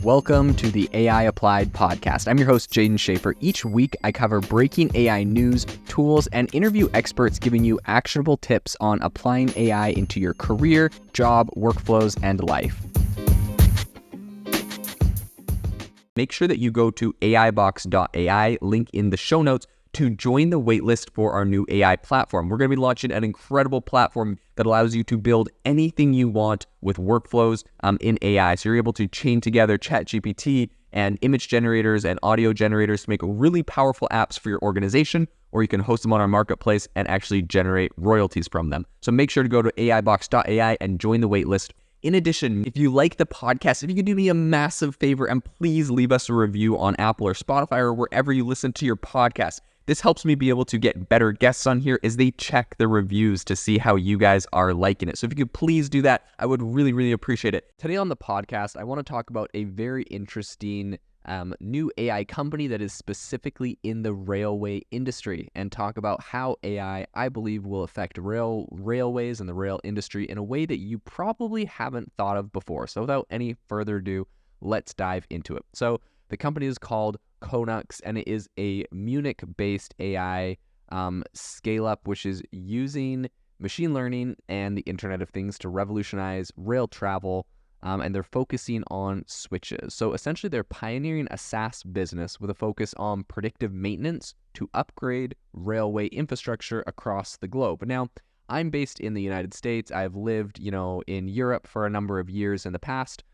Welcome to the AI Applied podcast. I'm your host, Jaden Schaefer. Each week, I cover breaking AI news, tools, and interview experts giving you actionable tips on applying AI into your career, job, workflows, and life. Make sure that you go to aibox.ai, link in the show notes, to join the waitlist for our new AI platform. We're going to be launching an incredible platform that allows you to build anything you want with workflows in AI. So you're able to chain together ChatGPT and image generators and audio generators to make really powerful apps for your organization, or you can host them on our marketplace and actually generate royalties from them. So make sure to go to aibox.ai and join the waitlist. In addition, if you like the podcast, if you could do me a massive favor and please leave us a review on Apple or Spotify or wherever you listen to your podcast. This helps me be able to get better guests on here as they check the reviews to see how you guys are liking it. So if you could please do that, I would really, really appreciate it. Today on the podcast, I want to talk about a very interesting new AI company that is specifically in the railway industry and talk about how AI, I believe, will affect railways and the rail industry in a way that you probably haven't thought of before. So without any further ado, let's dive into it. So the company is called Konux, and it is a Munich-based AI scale-up, which is using machine learning and the Internet of Things to revolutionize rail travel, and they're focusing on switches. So essentially, they're pioneering a SaaS business with a focus on predictive maintenance to upgrade railway infrastructure across the globe. Now, I'm based in the United States. I've lived, in Europe for a number of years in the past.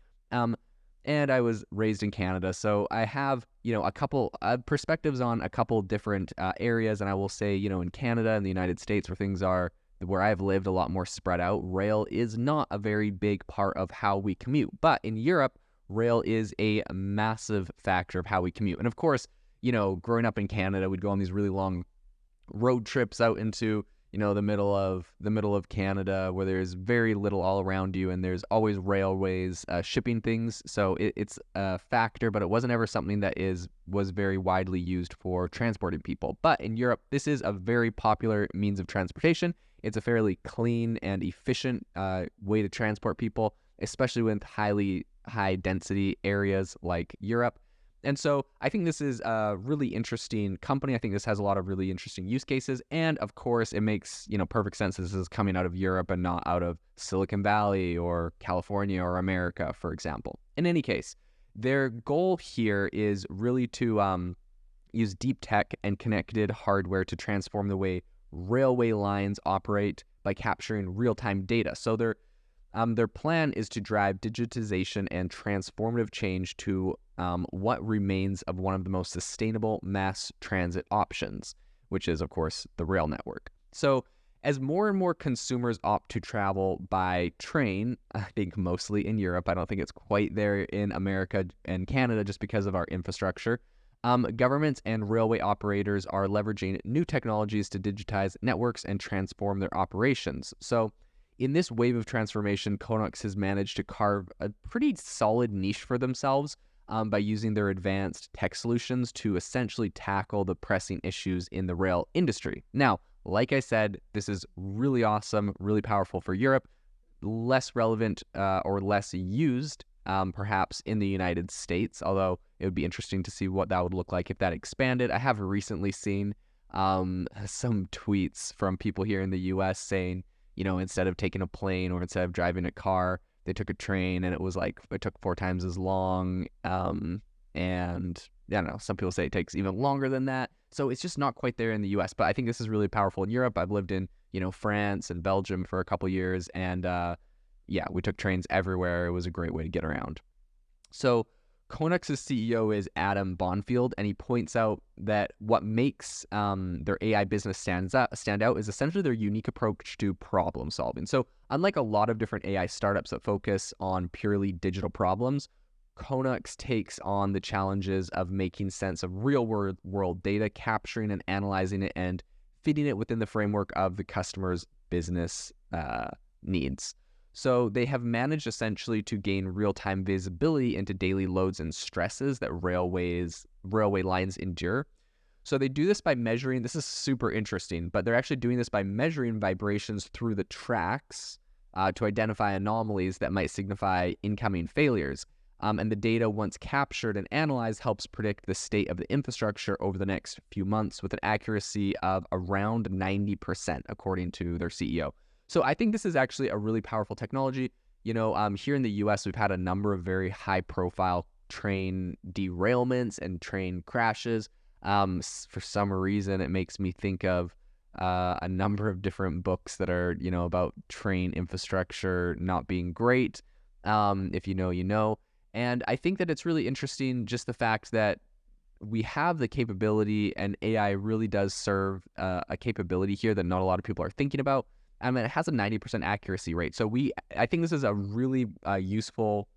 And I was raised in Canada, so I have, a couple perspectives on a couple different areas. And I will say, in Canada and the United States, where I've lived a lot more spread out, rail is not a very big part of how we commute. But in Europe, rail is a massive factor of how we commute. And of course, growing up in Canada, we'd go on these really long road trips out into the middle of Canada, where there's very little all around you, and there's always railways shipping things. So it's a factor, but it wasn't ever something that was very widely used for transporting people. But in Europe, this is a very popular means of transportation. It's a fairly clean and efficient way to transport people, especially with high density areas like Europe. And so I think this is a really interesting company. I think this has a lot of really interesting use cases. And of course, it makes, perfect sense. This is coming out of Europe and not out of Silicon Valley or California or America, for example. In any case, their goal here is really to use deep tech and connected hardware to transform the way railway lines operate by capturing real-time data. So their plan is to drive digitization and transformative change to what remains of one of the most sustainable mass transit options, which is, of course, the rail network. So as more and more consumers opt to travel by train, I think mostly in Europe, I don't think it's quite there in America and Canada just because of our infrastructure, governments and railway operators are leveraging new technologies to digitize networks and transform their operations. So in this wave of transformation, Konux has managed to carve a pretty solid niche for themselves by using their advanced tech solutions to essentially tackle the pressing issues in the rail industry. Now, like I said, this is really awesome, really powerful for Europe, less relevant or less used perhaps in the United States, although it would be interesting to see what that would look like if that expanded. I have recently seen some tweets from people here in the US saying, instead of taking a plane or instead of driving a car, they took a train, and it took 4 times as long. And I don't know, some people say it takes even longer than that. So it's just not quite there in the US, but I think this is really powerful in Europe. I've lived in, France and Belgium for a couple years, and we took trains everywhere. It was a great way to get around. So Konux's CEO is Adam Bonfield, and he points out that what makes their AI business stand out is essentially their unique approach to problem solving. So unlike a lot of different AI startups that focus on purely digital problems, Konux takes on the challenges of making sense of real-world data, capturing and analyzing it, and fitting it within the framework of the customer's business needs. So they have managed essentially to gain real-time visibility into daily loads and stresses that railway lines endure. So they do this by measuring, this is super interesting, but they're actually doing this by measuring vibrations through the tracks to identify anomalies that might signify incoming failures. And the data, once captured and analyzed, helps predict the state of the infrastructure over the next few months with an accuracy of around 90%, according to their CEO. So I think this is actually a really powerful technology. Here in the US, we've had a number of very high-profile train derailments and train crashes. For some reason, it makes me think of a number of different books that are, about train infrastructure not being great. If you know, you know. And I think that it's really interesting, just the fact that we have the capability, and AI really does serve a capability here that not a lot of people are thinking about. I mean, it has a 90% accuracy rate. So I think this is a really useful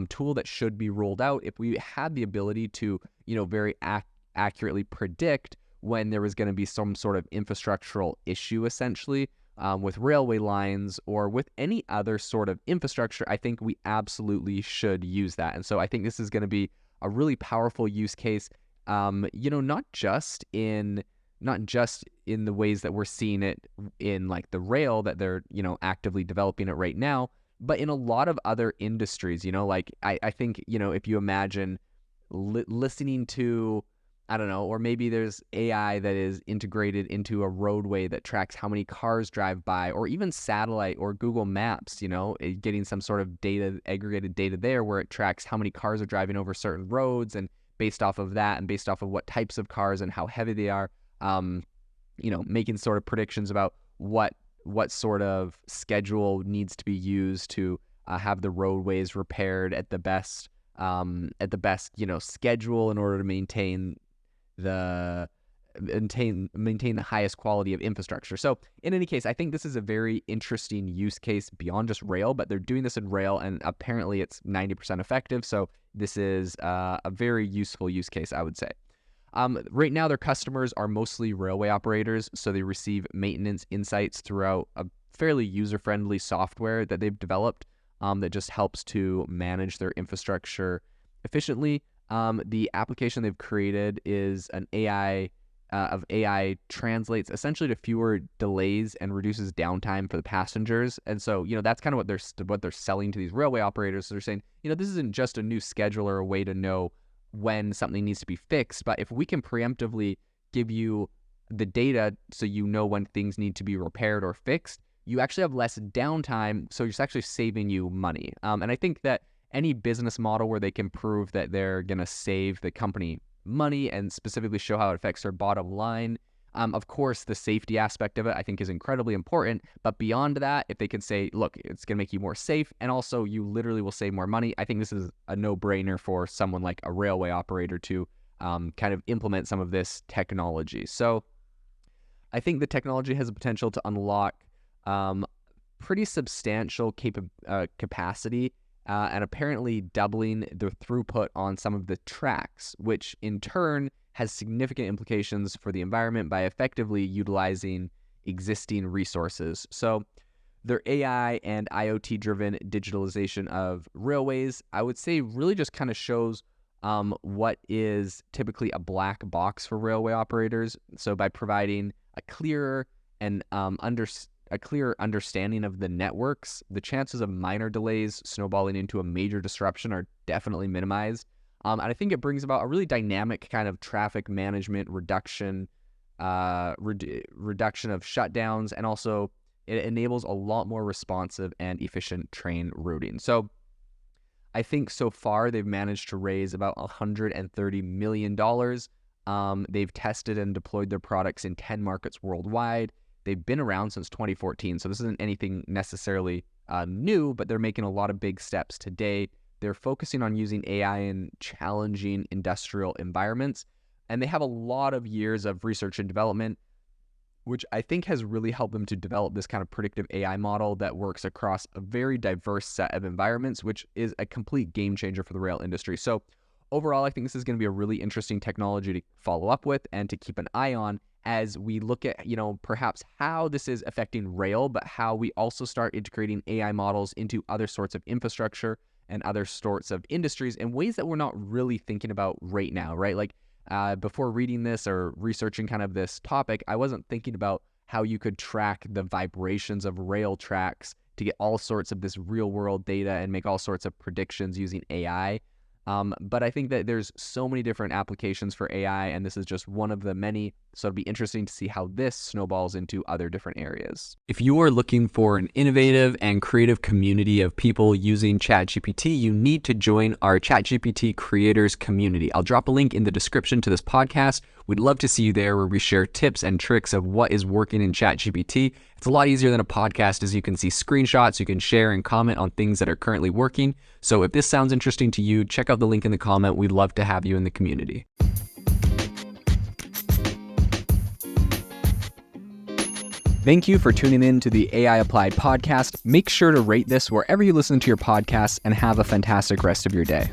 tool that should be rolled out. If we had the ability to, very accurately predict when there was going to be some sort of infrastructural issue, essentially, with railway lines or with any other sort of infrastructure, I think we absolutely should use that. And so I think this is going to be a really powerful use case, not just in the ways that we're seeing it in like the rail that they're, actively developing it right now, but in a lot of other industries, like I think, if you imagine listening to, I don't know, or maybe there's AI that is integrated into a roadway that tracks how many cars drive by, or even satellite or Google Maps, getting some sort of data, aggregated data there where it tracks how many cars are driving over certain roads, and based off of that and based off of what types of cars and how heavy they are, making sort of predictions about what sort of schedule needs to be used to have the roadways repaired at the best schedule in order to maintain the highest quality of infrastructure. So in any case, I think this is a very interesting use case beyond just rail, but they're doing this in rail, and apparently it's 90% effective. So this is a very useful use case, I would say. Right now, their customers are mostly railway operators, so they receive maintenance insights throughout a fairly user-friendly software that they've developed that just helps to manage their infrastructure efficiently. The application they've created is an AI translates essentially to fewer delays and reduces downtime for the passengers. And so, that's kind of what they're selling to these railway operators. So they're saying, this isn't just a new schedule or a way to know when something needs to be fixed, but if we can preemptively give you the data so when things need to be repaired or fixed, you actually have less downtime, so it's actually saving you money. And I think that any business model where they can prove that they're going to save the company money and specifically show how it affects their bottom line, of course, the safety aspect of it, I think, is incredibly important. But beyond that, if they can say, look, it's going to make you more safe, and also you literally will save more money, I think this is a no-brainer for someone like a railway operator to kind of implement some of this technology. So I think the technology has the potential to unlock pretty substantial capacity, and apparently doubling the throughput on some of the tracks, which in turn has significant implications for the environment by effectively utilizing existing resources. So their AI and IoT-driven digitalization of railways, I would say, really just kind of shows what is typically a black box for railway operators. So by providing a clearer and a clear understanding of the networks, the chances of minor delays snowballing into a major disruption are definitely minimized. And I think it brings about a really dynamic kind of traffic management reduction of shutdowns, and also it enables a lot more responsive and efficient train routing. So I think so far they've managed to raise about $130 million. They've tested and deployed their products in 10 markets worldwide. They've been around since 2014, so this isn't anything necessarily new, but they're making a lot of big steps today. They're focusing on using AI in challenging industrial environments, and they have a lot of years of research and development, which I think has really helped them to develop this kind of predictive AI model that works across a very diverse set of environments, which is a complete game changer for the rail industry. So overall, I think this is going to be a really interesting technology to follow up with and to keep an eye on as we look at, perhaps how this is affecting rail, but how we also start integrating AI models into other sorts of infrastructure and other sorts of industries in ways that we're not really thinking about right now, right? Like before reading this or researching kind of this topic, I wasn't thinking about how you could track the vibrations of rail tracks to get all sorts of this real world data and make all sorts of predictions using AI. But I think that there's so many different applications for AI, and this is just one of the many. So it'll be interesting to see how this snowballs into other different areas. If you are looking for an innovative and creative community of people using ChatGPT, you need to join our ChatGPT creators community. I'll drop a link in the description to this podcast. We'd love to see you there, where we share tips and tricks of what is working in ChatGPT. It's a lot easier than a podcast, as you can see screenshots, you can share and comment on things that are currently working. So if this sounds interesting to you, check out the link in the comment. We'd love to have you in the community. Thank you for tuning in to the AI Applied podcast. Make sure to rate this wherever you listen to your podcasts, and have a fantastic rest of your day.